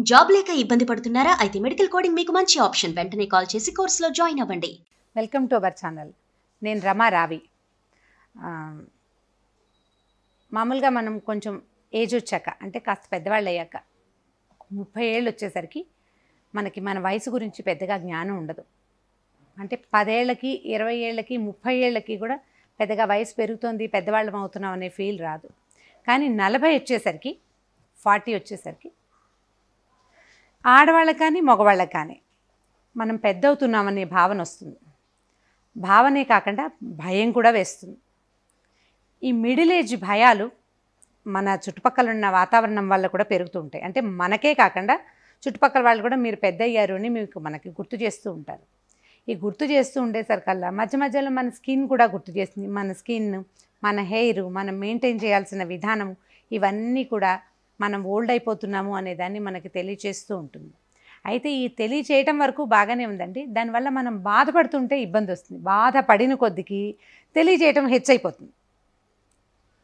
Job లేక ఇబ్బంది పడుతున్నారా? అయితే మెడికల్ కోడింగ్ మీకు మంచి ఆప్షన్. వెంటనే కాల్ చేసి కోర్సులో జాయిన్ అవ్వండి. Welcome to our channel. నేను రమా రావి. మామూలుగా మనం కొంచెం ఏజ్ వచ్చాక, అంటే కాస్త పెద్దవాళ్ళు అయ్యాక, 30 ఏళ్ళు వచ్చేసరికి మనకి మన వయసు గురించి పెద్దగా జ్ఞానం ఉండదు. అంటే 10 ఏళ్ళకి, 20 ఏళ్ళకి, 30 ఏళ్ళకి కూడా పెద్దగా వయసు పెరుగుతుంది, పెద్దవాళ్ళం అవుతున్నాం అనే ఫీల్ రాదు. కానీ 40 వచ్చేసరికి, 40 వచ్చేసరికి ఆడవాళ్ళకి కానీ మగవాళ్ళకి కానీ మనం పెద్ద అవుతున్నామనే భావన వస్తుంది. భావనే కాకుండా భయం కూడా వేస్తుంది. ఈ మిడిల్ ఏజ్ భయాలు మన చుట్టుపక్కల ఉన్న వాతావరణం వల్ల కూడా పెరుగుతూ ఉంటాయి. అంటే మనకే కాకుండా చుట్టుపక్కల వాళ్ళు కూడా మీరు పెద్ద అయ్యారు అని మనకి గుర్తు చేస్తూ ఉంటారు. ఈ గుర్తు చేస్తూ ఉండేసరికల్లా మధ్య మధ్యలో మన స్కిన్ కూడా గుర్తు చేస్తుంది. మన స్కిన్, మన హెయిర్, మనం మెయింటైన్ చేయాల్సిన విధానం, ఇవన్నీ కూడా మనం ఓల్డ్ అయిపోతున్నాము అనేదాన్ని మనకి తెలియచేస్తూ ఉంటుంది. అయితే ఈ తెలియచేయటం వరకు బాగానే ఉందండి. దానివల్ల మనం బాధపడుతుంటే ఇబ్బంది వస్తుంది. బాధపడిన కొద్దికి తెలియచేయటం హెచ్చైపోతుంది.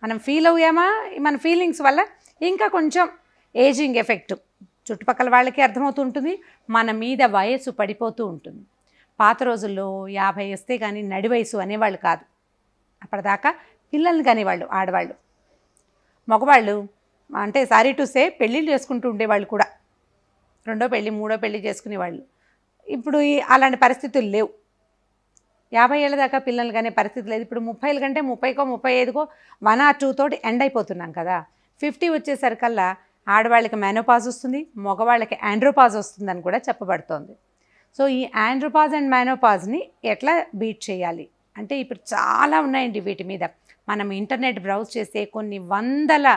మనం ఫీల్ అయ్యామా, మన ఫీలింగ్స్ వల్ల ఇంకా కొంచెం ఏజింగ్ ఎఫెక్ట్ చుట్టుపక్కల వాళ్ళకి అర్థమవుతూ ఉంటుంది. మన మీద వయస్సు పడిపోతూ ఉంటుంది. పాత రోజుల్లో 50 వస్తే కానీ నడి వయసు అనేవాళ్ళు కాదు. అప్పటిదాకా పిల్లల్ని కానివాళ్ళు ఆడవాళ్ళు. మగవాళ్ళు అంటే సారీ టు సే పెళ్ళిళ్ళు చేసుకుంటూ ఉండేవాళ్ళు కూడా. 2వ పెళ్ళి, 3వ పెళ్ళి చేసుకునేవాళ్ళు. ఇప్పుడు అలాంటి పరిస్థితులు లేవు. 50 ఏళ్ళ దాకా పిల్లలు కానీ పరిస్థితి లేదు. ఇప్పుడు 30 కంటే 30కో 35కో 1 or 2 తోటి ఎండ్ అయిపోతున్నాం కదా. 50 వచ్చేసరికల్లా ఆడవాళ్ళకి మెనోపాజ్ వస్తుంది, మగవాళ్ళకి ఆండ్రోపాజ్ వస్తుందని కూడా చెప్పబడుతోంది. సో ఈ ఆండ్రోపాజ్ అండ్ మెనోపాజ్ని ఎట్లా బీట్ చేయాలి అంటే ఇప్పుడు చాలా ఉన్నాయండి వీటి మీద. మనం ఇంటర్నెట్ బ్రౌజ్ చేస్తే కొన్ని వందల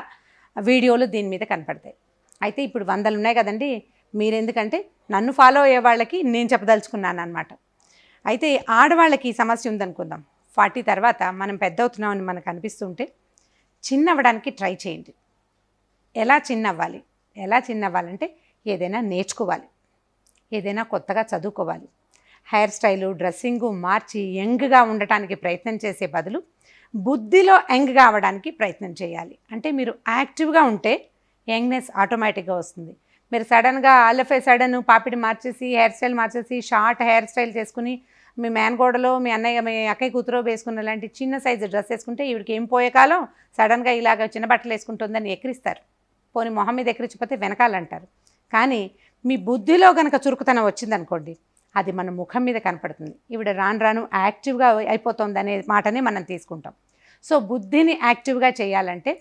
వీడియోలు దీని మీద కనపడతాయి. అయితే ఇప్పుడు 100 ఉన్నాయి కదండి. మీరెందుకంటే నన్ను ఫాలో అయ్యే వాళ్ళకి నేను చెప్పదలుచుకున్నాను అనమాట. అయితే ఆడవాళ్ళకి ఈ సమస్య ఉందనుకుందాం. 40 తర్వాత మనం పెద్ద అవుతున్నామని మనకు అనిపిస్తుంటే చిన్నవ్వడానికి ట్రై చేయండి. ఎలా చిన్నవ్వాలి? ఎలా చిన్నవ్వాలంటే ఏదైనా నేర్చుకోవాలి, ఏదైనా కొత్తగా చదువుకోవాలి. హెయిర్ స్టైలు, డ్రెస్సింగు మార్చి యంగ్గా ఉండటానికి ప్రయత్నం చేసే బదులు బుద్ధిలో యంగ్గా అవ్వడానికి ప్రయత్నం చేయాలి. అంటే మీరు యాక్టివ్గా ఉంటే యంగ్నెస్ ఆటోమేటిక్గా వస్తుంది. మీరు సడన్గా ఆల్ ఆఫ్ ఏ సడన్ పాపిడి మార్చేసి, హెయిర్ స్టైల్ మార్చేసి, షార్ట్ హెయిర్ స్టైల్ చేసుకుని మీ మేనగోడలో, మీ అన్నయ్య, మీ అక్కయ్య కూతురో వేసుకున్న లాంటి చిన్న సైజు డ్రెస్ వేసుకుంటే ఈవిడికి ఏం పోయే కాలం సడన్గా ఇలాగ చిన్న బట్టలు వేసుకుంటుందని ఎక్కిరిస్తారు. పోనీ మొహం మీద ఎక్కిరించిపోతే వెనకాలంటారు. కానీ మీ బుద్ధిలో కనుక చురుకుతనం వచ్చిందనుకోండి, అది మన ముఖం మీద కనపడుతుంది. ఈవిడ రాను రాను యాక్టివ్గా అయిపోతుంది అనే మాటనే మనం తీసుకుంటాం. సో బుద్ధిని యాక్టివ్గా చేయాలంటే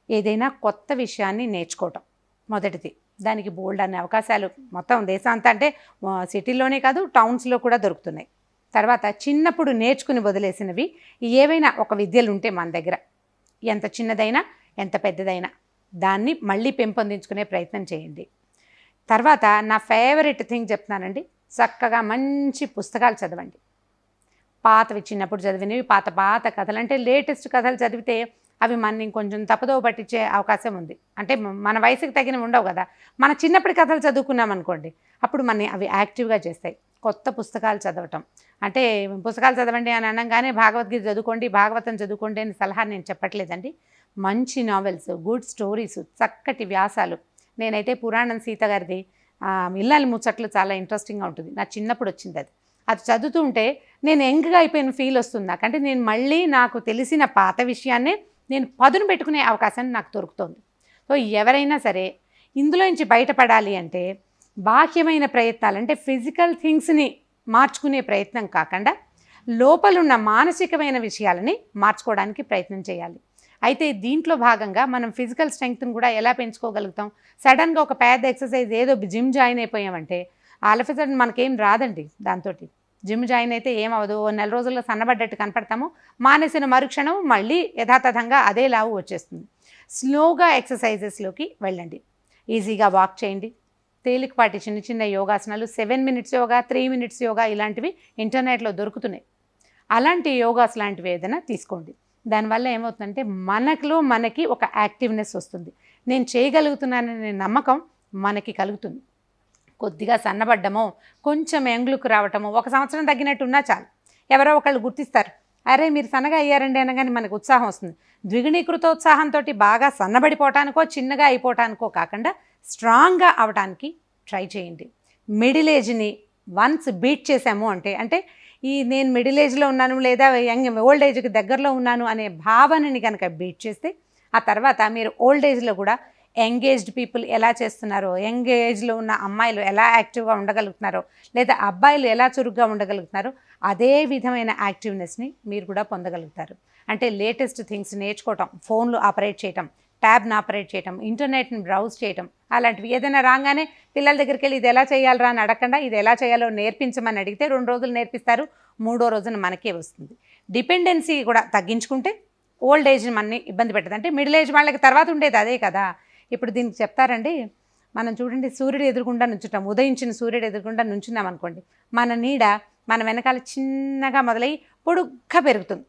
ఏదైనా కొత్త విషయాన్ని నేర్చుకోవటం మొదటిది. దానికి బోల్డ్ అనే అవకాశాలు మొత్తం దేశం అంతా, అంటే సిటీలోనే కాదు టౌన్స్లో కూడా దొరుకుతున్నాయి. తర్వాత చిన్నప్పుడు నేర్చుకుని వదిలేసినవి ఏవైనా ఒక విద్యలు ఉంటే మన దగ్గర, ఎంత చిన్నదైనా ఎంత పెద్దదైనా దాన్ని మళ్ళీ పెంపొందించుకునే ప్రయత్నం చేయండి. తర్వాత నా ఫేవరెట్ థింగ్ చెప్తున్నానండి, చక్కగా మంచి పుస్తకాలు చదవండి. పాతవి చిన్నప్పుడు చదివినవి, పాత పాత కథలు, అంటే లేటెస్ట్ కథలు చదివితే అవి మన ఇంకొంచెం తప్పుదోవ పట్టించే అవకాశం ఉంది. అంటే మన వయసుకి తగినవి ఉండవు కదా. మన చిన్నప్పటి కథలు చదువుకున్నాం అనుకోండి, అప్పుడు మన అవి యాక్టివ్గా చేస్తాయి. కొత్త పుస్తకాలు చదవటం అంటే పుస్తకాలు చదవండి అని అనగానే భగవద్గీత చదువుకోండి, భాగవతం చదువుకోండి అని సలహా నేను చెప్పట్లేదండి. మంచి నావెల్స్, గుడ్ స్టోరీస్, చక్కటి వ్యాసాలు. నేనైతే పురాణం సీత గారిది ఇల్లాలి ముచ్చట్లు చాలా ఇంట్రెస్టింగ్గా ఉంటుంది. నా చిన్నప్పుడు వచ్చింది అది. అది చదువుతూ ఉంటే నేను యంగ్గా అయిపోయిన ఫీల్ వస్తుంది నాకు. అంటే నేను మళ్ళీ నాకు తెలిసిన పాత విషయాన్నే నేను పదును పెట్టుకునే అవకాశాన్ని నాకు దొరుకుతుంది. సో ఎవరైనా సరే ఇందులో నుంచి బయటపడాలి అంటే బాహ్యమైన ప్రయత్నాలు, అంటే ఫిజికల్ థింగ్స్ని మార్చుకునే ప్రయత్నం కాకుండా లోపలున్న మానసికమైన విషయాలని మార్చుకోవడానికి ప్రయత్నం చేయాలి. అయితే దీంట్లో భాగంగా మనం ఫిజికల్ స్ట్రెంగ్త్ని కూడా ఎలా పెంచుకోగలుగుతాం? సడన్గా ఒక పెద్ద ఎక్సర్సైజ్ ఏదో జిమ్ జాయిన్ అయిపోయామంటే ఆల్ ఆఫ్ ఎ సడన్ మనకేం రాదండి. దాంతో జిమ్ జాయిన్ అయితే ఏమవదు, 1 నెల రోజుల్లో సన్నబడ్డట్టు కనపడతాము, మానేసిన మరుక్షణం మళ్ళీ యథాతథంగా అదే లావు వచ్చేస్తుంది. స్లోగా ఎక్సర్సైజెస్లోకి వెళ్ళండి. ఈజీగా వాక్ చేయండి. తేలికపాటి చిన్న చిన్న యోగాసనాలు, 7 minutes యోగా, 3 minutes యోగా, ఇలాంటివి ఇంటర్నెట్లో దొరుకుతున్నాయి. అలాంటి యోగాస్ లాంటివి ఏదైనా తీసుకోండి. దానివల్ల ఏమవుతుందంటే మనకి ఒక యాక్టివ్నెస్ వస్తుంది. నేను చేయగలుగుతున్నాననే నమ్మకం మనకి కలుగుతుంది. కొద్దిగా సన్నబడ్డమో, కొంచెం యంగ్లుకు రావటమో, 1 సంవత్సరం తగ్గినట్టున్నా చాలు, ఎవరో ఒకళ్ళు గుర్తిస్తారు, అరే మీరు సన్నగా అయ్యారండి అనగానే మనకు ఉత్సాహం వస్తుంది. ద్విగుణీకృత ఉత్సాహంతో బాగా సన్నబడిపోవటానికో చిన్నగా అయిపోవటానికో కాకుండా స్ట్రాంగ్గా అవడానికి ట్రై చేయండి. మిడిల్ ఏజ్ని వన్స్ బీట్ చేసాము అంటే నేను మిడిల్ ఏజ్లో ఉన్నాను లేదా ఓల్డ్ ఏజ్కి దగ్గరలో ఉన్నాను అనే భావనని కనుక బీట్ చేస్తే ఆ తర్వాత మీరు ఓల్డ్ ఏజ్లో కూడా ఎంగేజ్డ్ పీపుల్ ఎలా చేస్తున్నారో, యంగ్ ఏజ్లో ఉన్న అమ్మాయిలు ఎలా యాక్టివ్గా ఉండగలుగుతున్నారో లేదా అబ్బాయిలు ఎలా చురుగ్గా ఉండగలుగుతున్నారో అదే విధమైన యాక్టివ్నెస్ని మీరు కూడా పొందగలుగుతారు. అంటే లేటెస్ట్ థింగ్స్ నేర్చుకోవటం, ఫోన్లు ఆపరేట్ చేయటం, ట్యాబ్ని ఆపరేట్ చేయటం, ఇంటర్నెట్ని బ్రౌజ్ చేయటం, అలాంటివి ఏదైనా రాగానే పిల్లల దగ్గరికి వెళ్ళి ఇది ఎలా చేయాలరా అని అడగకుండా ఇది ఎలా చేయాలో నేర్పించమని అడిగితే 2 రోజులు నేర్పిస్తారు, 3వ రోజున మనకే వస్తుంది. డిపెండెన్సీ కూడా తగ్గించుకుంటే ఓల్డ్ ఏజ్ మనని ఇబ్బంది పెట్టదు. అంటే మిడిల్ ఏజ్ వాళ్ళకి తర్వాత ఉండేది అదే కదా. ఇప్పుడు దీనికి చెప్తారండి, మనం చూడండి సూర్యుడు ఎదురుగుండా నుంచుంటాం, ఉదయించిన సూర్యుడు ఎదురుగుండా నుంచున్నాం అనుకోండి, మన నీడ మన వెనకాల చిన్నగా మొదలై పొడుగ్గా పెరుగుతుంది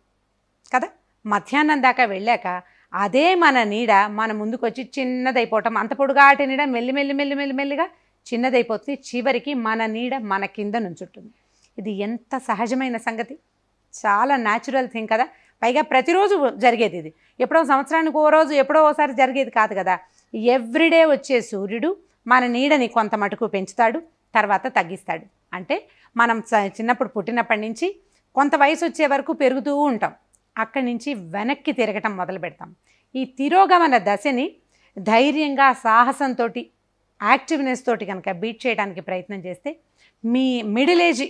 కదా. మధ్యాహ్నం దాకా వెళ్ళాక అదే మన నీడ మన ముందుకు వచ్చి చిన్నదైపోవటం, అంత పొడుగాటి నీడ మెల్లిగా చిన్నదైపోతుంది. చివరికి మన నీడ మన కింద నుంచుంటుంది. ఇది ఎంత సహజమైన సంగతి, చాలా న్యాచురల్ థింగ్ కదా. పైగా ప్రతిరోజు జరిగేది ఇది, ఎప్పుడో సంవత్సరానికి ఓ రోజు ఎప్పుడో ఓసారి జరిగేది కాదు కదా. ఎవ్రీడే వచ్చే సూర్యుడు మన నీడని కొంత మటుకు పెంచుతాడు, తర్వాత తగ్గిస్తాడు. అంటే మనం చిన్నప్పుడు పుట్టినప్పటి నుంచి కొంత వయసు వచ్చే వరకు పెరుగుతూ ఉంటాం, అక్కడి నుంచి వెనక్కి తిరగటం మొదలు పెడతాం. ఈ తిరోగమన దశని ధైర్యంగా, సాహసంతో, యాక్టివ్నెస్ తోటి కనుక బీట్ చేయడానికి ప్రయత్నం చేస్తే మీ మిడిల్ ఏజ్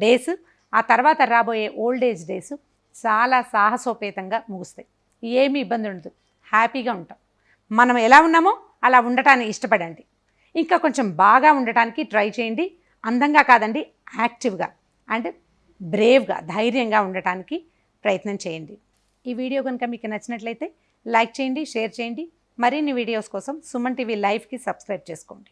డేస్, ఆ తర్వాత రాబోయే ఓల్డ్ ఏజ్ డేస్ చాలా సాహసోపేతంగా ముగుస్తాయి. ఏమీ ఇబ్బంది ఉండదు, హ్యాపీగా ఉంటాం. మనం ఎలా ఉన్నామో అలా ఉండటానికి ఇష్టపడండి. ఇంకా కొంచెం బాగా ఉండటానికి ట్రై చేయండి. అందంగా కాదండి, యాక్టివ్గా అండ్ బ్రేవ్గా, ధైర్యంగా ఉండటానికి ప్రయత్నం చేయండి. ఈ వీడియో కనుక మీకు నచ్చినట్లయితే లైక్ చేయండి, షేర్ చేయండి. మరిన్ని వీడియోస్ కోసం సుమన్ టీవీ లైవ్కి సబ్స్క్రైబ్ చేసుకోండి.